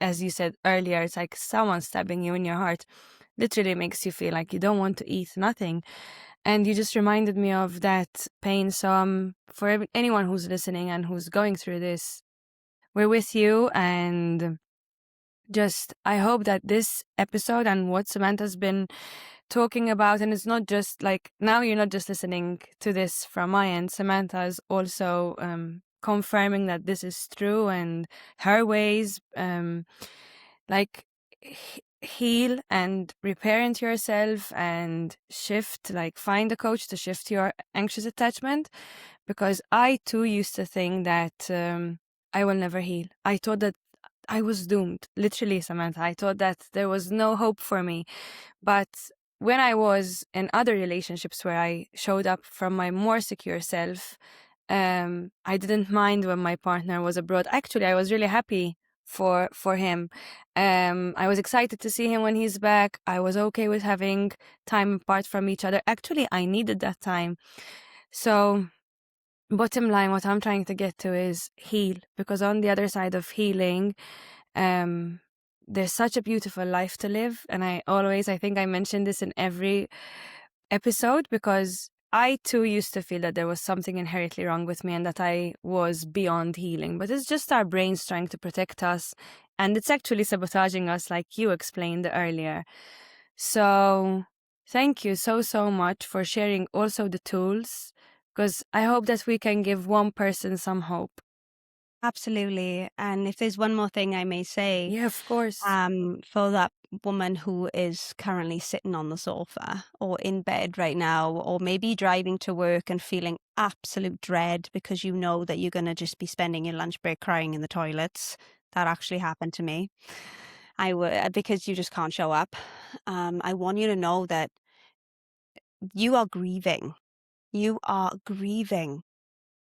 [SPEAKER 1] as you said earlier, it's like someone stabbing you in your heart. Literally makes you feel like you don't want to eat, nothing. And you just reminded me of that pain. So for anyone who's listening and who's going through this, we're with you. And just, I hope that this episode and what Samantha's been talking about, and it's not just like, now you're not just listening to this from my end, Samantha is also confirming that this is true, and her ways, like heal and reparent yourself and shift, like find a coach to shift your anxious attachment, because I too used to think that I will never heal. I thought that I was doomed, literally, Samantha. I thought that there was no hope for me. But when I was in other relationships where I showed up from my more secure self, I didn't mind when my partner was abroad. Actually, I was really happy for him. I was excited to see him when he's back. I was okay with having time apart from each other. Actually, I needed that time. So bottom line, what I'm trying to get to is heal, because on the other side of healing, there's such a beautiful life to live. And I think I mentioned this in every episode, because I too used to feel that there was something inherently wrong with me and that I was beyond healing. But it's just our brains trying to protect us, and it's actually sabotaging us, like you explained earlier. So thank you so much for sharing also the tools, because I hope that we can give one person some hope.
[SPEAKER 2] Absolutely. And if there's one more thing I may say,
[SPEAKER 1] Yeah, of course.
[SPEAKER 2] for that woman who is currently sitting on the sofa or in bed right now, or maybe driving to work and feeling absolute dread because you know that you're going to just be spending your lunch break crying in the toilets. That actually happened to me. I would, because you just can't show up. I want you to know that you are grieving. You are grieving.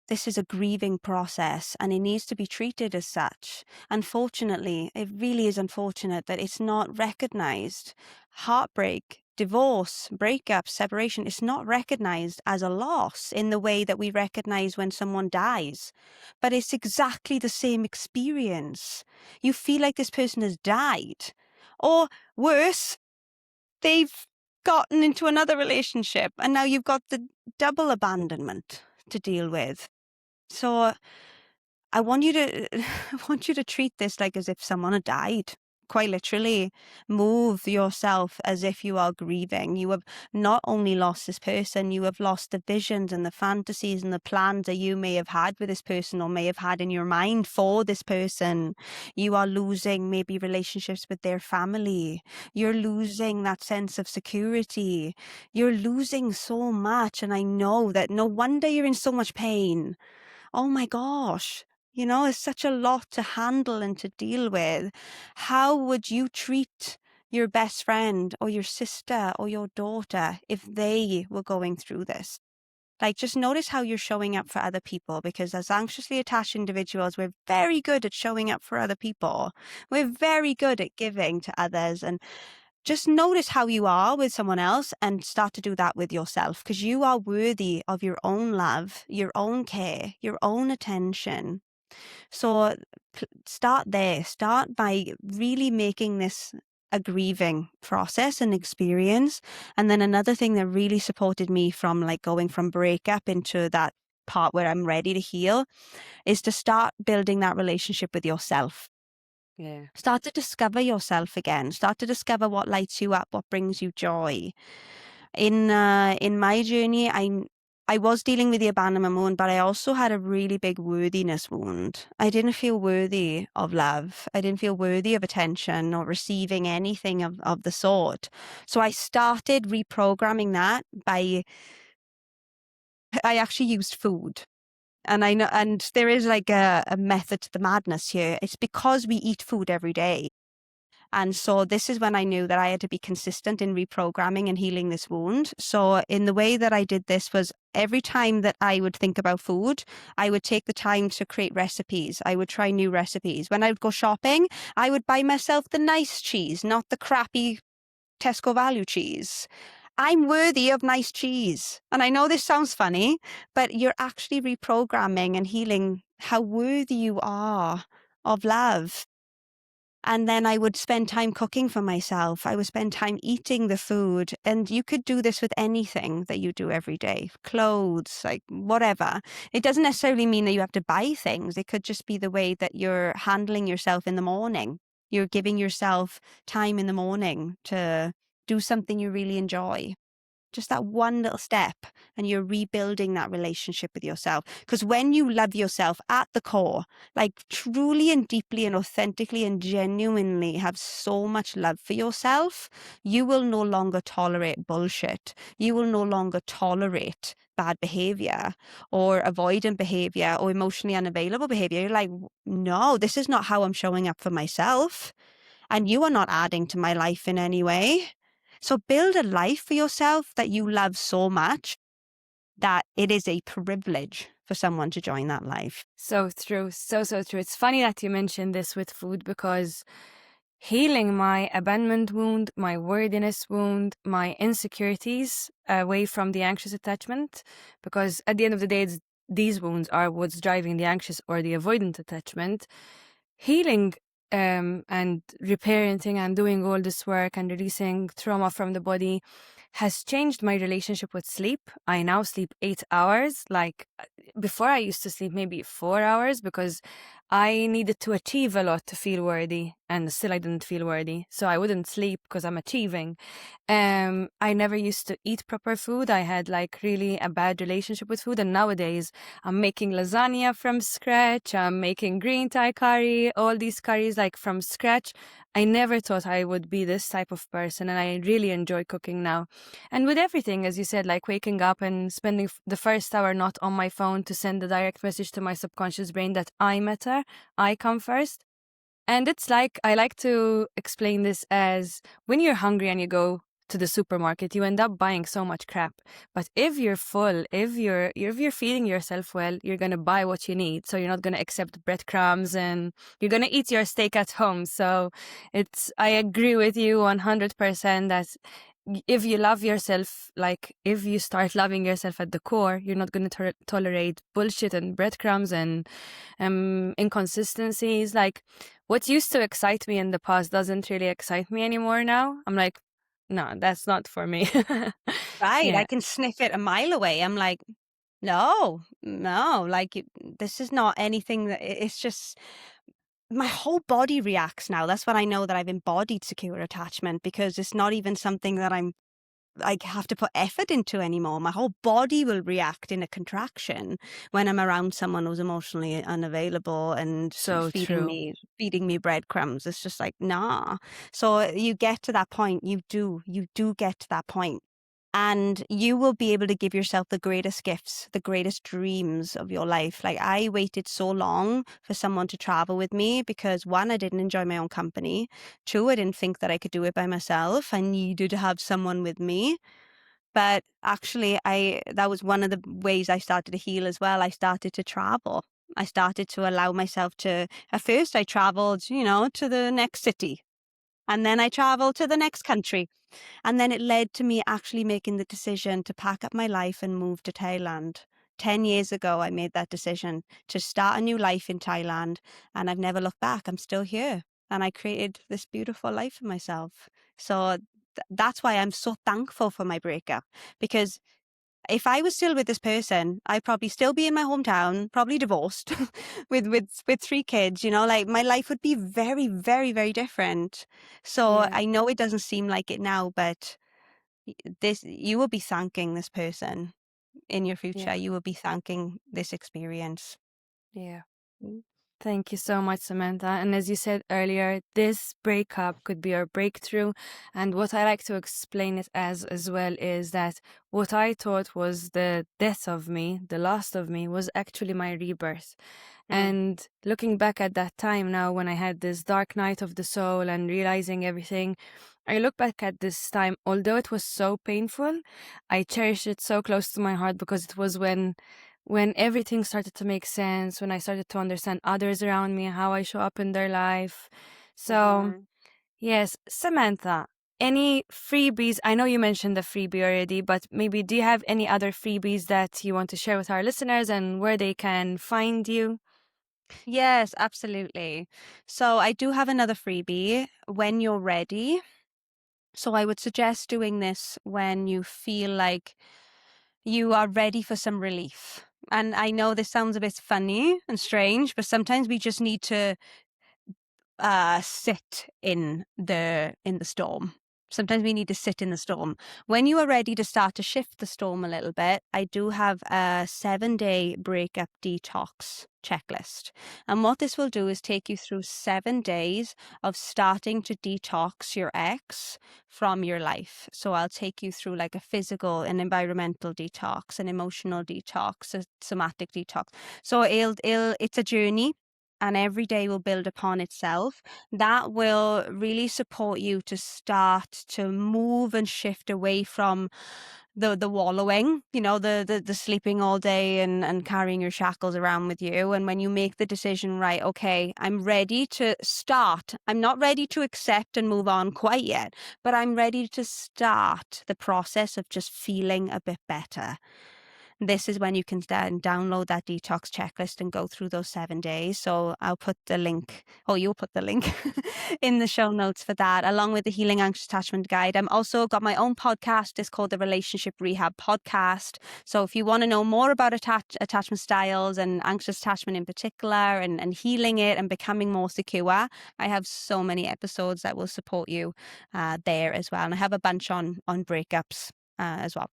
[SPEAKER 2] This is a grieving process and it needs to be treated as such. Unfortunately, it really is unfortunate that it's not recognized. Heartbreak, divorce, breakup, separation, it's not recognized as a loss in the way that we recognize when someone dies. But it's exactly the same experience. You feel like this person has died. Or worse, they've gotten into another relationship and now you've got the double abandonment to deal with. So I want you to I want you to treat this like as if someone had died. Quite literally, move yourself as if you are grieving. You have not only lost this person, you have lost the visions and the fantasies and the plans that you may have had with this person or may have had in your mind for this person. You are losing maybe relationships with their family. You're losing that sense of security. You're losing so much. And I know that no wonder you're in so much pain. Oh my gosh, it's such a lot to handle and to deal with. How would you treat your best friend or your sister or your daughter if they were going through this? Like, just notice how you're showing up for other people, because as anxiously attached individuals, we're very good at showing up for other people. We're very good at giving to others, and just notice how you are with someone else and start to do that with yourself, because you are worthy of your own love, your own care, your own attention. So start there. Start by really making this a grieving process and experience. And then another thing that really supported me from like going from breakup into that part where I'm ready to heal is to start building that relationship with yourself.
[SPEAKER 1] Yeah.
[SPEAKER 2] Start to discover yourself again. Start to discover what lights you up, what brings you joy. In my journey, I was dealing with the abandonment wound, but I also had a really big worthiness wound. I didn't feel worthy of love. I didn't feel worthy of attention or receiving anything of the sort. So I started reprogramming that by I actually used food. And I know, and there is like a method to the madness here. It's because we eat food every day. And so this is when I knew that I had to be consistent in reprogramming and healing this wound. So in the way that I did this was every time that I would think about food, I would take the time to create recipes. I would try new recipes. When I would go shopping, I would buy myself the nice cheese, not the crappy Tesco value cheese. I'm worthy of nice cheese. And I know this sounds funny, but you're actually reprogramming and healing how worthy you are of love. And then I would spend time cooking for myself. I would spend time eating the food. And you could do this with anything that you do every day, clothes, like whatever. It doesn't necessarily mean that you have to buy things. It could just be the way that you're handling yourself in the morning. You're giving yourself time in the morning to do something you really enjoy. Just that one little step, and you're rebuilding that relationship with yourself. Because when you love yourself at the core, like truly and deeply and authentically and genuinely have so much love for yourself, you will no longer tolerate bullshit. You will no longer tolerate bad behavior or avoidant behavior or emotionally unavailable behavior. You're like, no, this is not how I'm showing up for myself. And you are not adding to my life in any way. So build a life for yourself that you love so much that it is a privilege for someone to join that life.
[SPEAKER 1] So true. So true. It's funny that you mentioned this with food, because healing my abandonment wound, my worthiness wound, my insecurities away from the anxious attachment, because at the end of the day, these wounds are what's driving the anxious or the avoidant attachment. Healing and reparenting and doing all this work and releasing trauma from the body has changed my relationship with sleep. I now sleep 8 hours. Like before, I used to sleep maybe 4 hours because I needed to achieve a lot to feel worthy, and still I didn't feel worthy. So I wouldn't sleep because I'm achieving. I never used to eat proper food. I had like really a bad relationship with food, and nowadays I'm making lasagna from scratch. I'm making green Thai curry, all these curries like from scratch. I never thought I would be this type of person, and I really enjoy cooking now. And with everything, as you said, like waking up and spending the first hour not on my phone to send a direct message to my subconscious brain that I matter, I come first. And it's like, I like to explain this as when you're hungry and you go to the supermarket, you end up buying so much crap. But if you're full, if you're feeding yourself well, you're gonna buy what you need. So you're not gonna accept breadcrumbs, and you're gonna eat your steak at home. So I agree with you 100% that if you love yourself, like if you start loving yourself at the core, you're not gonna tolerate bullshit and breadcrumbs and inconsistencies. Like what used to excite me in the past doesn't really excite me anymore now. I'm like, no, that's not for me.
[SPEAKER 2] Right. I
[SPEAKER 1] Yeah.
[SPEAKER 2] can sniff it a mile away. I'm like, no, no, like this is not anything it's just my whole body reacts now. That's when I know that I've embodied secure attachment, because it's not even something that I'm like have to put effort into anymore. My whole body will react in a contraction when I'm around someone who's emotionally unavailable and
[SPEAKER 1] So true.
[SPEAKER 2] feeding me breadcrumbs. It's just like, nah. So you get to that point, you do get to that point, and you will be able to give yourself the greatest gifts, the greatest dreams of your life. Like I waited so long for someone to travel with me because one, I didn't enjoy my own company. Two, I didn't think that I could do it by myself. I needed to have someone with me. But actually that was one of the ways I started to heal as well. I started to travel. I started to allow myself to, at first I traveled, to the next city. And then I traveled to the next country. And then it led to me actually making the decision to pack up my life and move to Thailand. 10 years ago, I made that decision to start a new life in Thailand, and I've never looked back. I'm still here, and I created this beautiful life for myself. So that's why I'm so thankful for my breakup, because if I was still with this person, I'd probably still be in my hometown, probably divorced with three kids, like my life would be very, very, very different. So
[SPEAKER 1] Yeah.
[SPEAKER 2] I know it doesn't seem like it now, but you will be thanking this person in your future.
[SPEAKER 1] Yeah.
[SPEAKER 2] You will be thanking this experience.
[SPEAKER 1] Yeah.
[SPEAKER 2] Mm.
[SPEAKER 1] Thank you so much, Samantha. And as you said earlier, this breakup could be our breakthrough. And what I like to explain it as well is that what I thought was the death of me, the loss of me, was actually my rebirth.
[SPEAKER 2] Mm.
[SPEAKER 1] And looking back at that time now, when I had this dark night of the soul and realizing everything, I look back at this time, although it was so painful, I cherish it so close to my heart because it was when everything started to make sense, when I started to understand others around me, how I show up in their life. So,
[SPEAKER 2] Mhm.
[SPEAKER 1] yes, Samantha, any freebies? I know you mentioned the freebie already, but maybe do you have any other freebies that you want to share with our listeners and where they can find you?
[SPEAKER 2] Yes, absolutely. So I do have another freebie when you're ready. So I would suggest doing this when you feel like you are ready for some relief. And I know this sounds a bit funny and strange, but sometimes we just need to sit in the storm. Sometimes we need to sit in the storm. When you are ready to start to shift the storm a little bit, I do have a 7-day breakup detox checklist. And what this will do is take you through 7 days of starting to detox your ex from your life. So I'll take you through like a physical and environmental detox, an emotional detox, a somatic detox. So it's a journey, and every day will build upon itself. That will really support you to start to move and shift away from the wallowing, the sleeping all day and carrying your shackles around with you. And when you make the decision, right, okay, I'm ready to start. I'm not ready to accept and move on quite yet, but I'm ready to start the process of just feeling a bit better. this is when you can then download that detox checklist and go through those 7 days. So I'll put the link, or you'll put the link in the show notes for that, along with the Healing Anxious Attachment Guide. I'm also got my own podcast. It's called the Relationship Rehab Podcast. So if you want to know more about attachment styles and anxious attachment in particular, and healing it and becoming more secure, I have so many episodes that will support you there as well. And I have a bunch on breakups as well.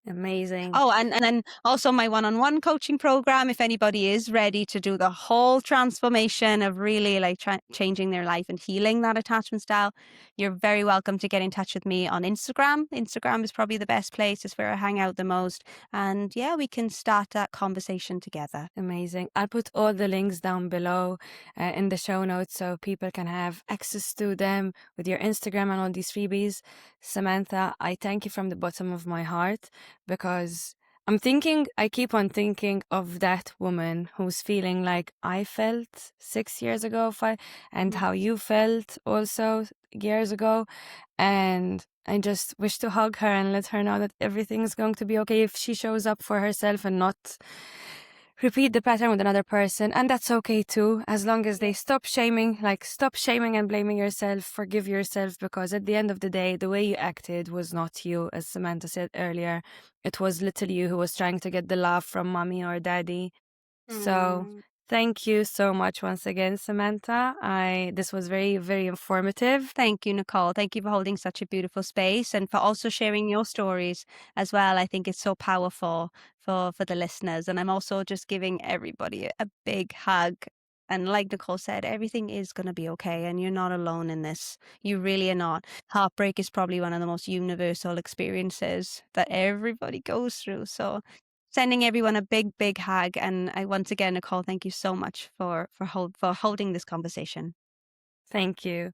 [SPEAKER 1] Amazing.
[SPEAKER 2] Oh, and then also my one-on-one coaching program. If anybody is ready to do the whole transformation of really like changing their life and healing that attachment style, you're very welcome to get in touch with me on Instagram. Instagram is probably the best place. It's where I hang out the most. And yeah, we can start that conversation together.
[SPEAKER 1] Amazing. I'll put all the links down below in the show notes so people can have access to them with your Instagram and all these freebies. Samantha, I thank you from the bottom of my heart, because I keep on thinking of that woman who's feeling like I felt 6 years ago, and how you felt also years ago. And I just wish to hug her and let her know that everything is going to be okay if she shows up for herself and not repeat the pattern with another person. And that's okay too, as long as they stop shaming and blaming yourself, forgive yourself, because at the end of the day, the way you acted was not you, as Samantha said earlier. It was little you who was trying to get the love from mommy or daddy. So thank you so much once again, Samantha. This was very, very informative.
[SPEAKER 2] Thank you, Nicole. Thank you for holding such a beautiful space and for also sharing your stories as well. I think it's so powerful for the listeners. And I'm also just giving everybody a big hug. And like Nicole said, everything is going to be okay. And you're not alone in this. You really are not. Heartbreak is probably one of the most universal experiences that everybody goes through. So sending everyone a big, big hug. And once again, Nicole, thank you so much for holding this conversation.
[SPEAKER 1] Thank you.